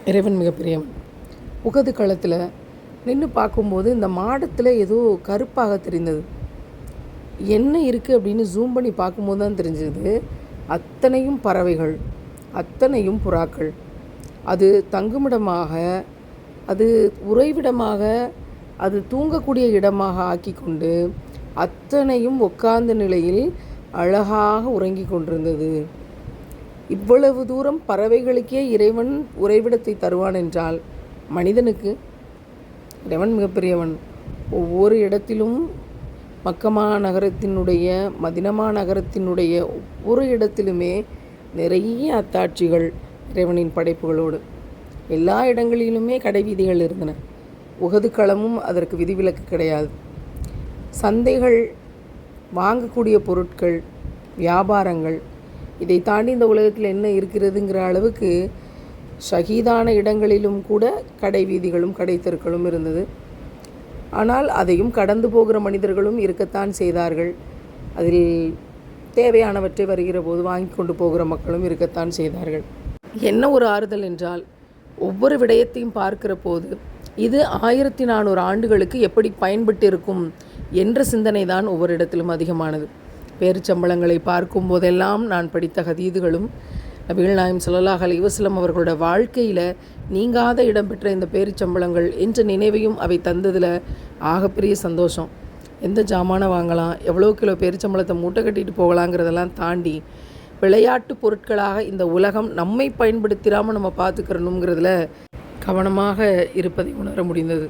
இறைவன் மிகப்பெரியவன். உகது களத்தில் நின்று பார்க்கும்போது இந்த மாடத்தில் ஏதோ கருப்பாக தெரிந்தது. என்ன இருக்குது அப்படின்னு ஜூம் பண்ணி பார்க்கும்போது தான் தெரிஞ்சது, அத்தனையும் பறவைகள், அத்தனையும் புறாக்கள். அது தங்குமிடமாக, அது உறைவிடமாக, அது தூங்கக்கூடிய இடமாக ஆக்கி கொண்டு அத்தனையும் உட்கார்ந்த நிலையில் அழகாக உறங்கி கொண்டிருந்தது. இவ்வளவு தூரம் பறவைகளுக்கே இறைவன் உறைவிடத்தை தருவான் என்றால் மனிதனுக்கு இறைவன் மிகப்பெரியவன். ஒவ்வொரு இடத்திலும் மக்கமா நகரத்தினுடைய, மதினமா நகரத்தினுடைய ஒவ்வொரு இடத்திலுமே நிறைய அத்தாட்சிகள் இறைவனின் படைப்புகளோடு. எல்லா இடங்களிலுமே கடை வீதிகள் இருந்தன. உகது களமும் அதற்கு விதிவிலக்கு கிடையாது. சந்தைகள், வாங்கக்கூடிய பொருட்கள், வியாபாரங்கள், இதை தாண்டி இந்த உலகத்தில் என்ன இருக்கிறதுங்கிற அளவுக்கு ஷஹீதான இடங்களிலும் கூட கடை வீதிகளும் கடை தெருக்களும் இருந்தது. ஆனால் அதையும் கடந்து போகிற மனிதர்களும் இருக்கத்தான் செய்தார்கள். அதில் தேவையானவற்றை வருகிற போது வாங்கி கொண்டு போகிற மக்களும் இருக்கத்தான் செய்தார்கள். என்ன ஒரு ஆறுதல் என்றால், ஒவ்வொரு விடயத்தையும் பார்க்கிற போது இது 1400 ஆண்டுகளுக்கு எப்படி பயன்பட்டு இருக்கும் என்ற சிந்தனை தான் ஒவ்வொரு இடத்திலும் அதிகமானது. பேரிச்சம்பளங்களை பார்க்கும் போதெல்லாம் நான் படித்த ஹதீதுகளும் நபிகள் நாயகம் ஸல்லல்லாஹு அலைஹி வஸல்லம் அவர்களோட வாழ்க்கையில் நீங்காத இடம்பெற்ற இந்த பேரிச்சம்பளங்கள் என்ற நினைவையும் அவை தந்ததில் ஆகப்பெரிய சந்தோஷம். எந்த ஜாமானை வாங்கலாம், எவ்வளோ கிலோ பேரிச்சம்பளத்தை மூட்டை கட்டிட்டு போகலாங்கிறதெல்லாம் தாண்டி விளையாட்டு பொருட்களாக இந்த உலகம் நம்மை பயன்படுத்திடாமல் நம்ம பார்த்துக்கிறணுங்கிறதுல கவனமாக இருப்பதை உணர முடிந்தது.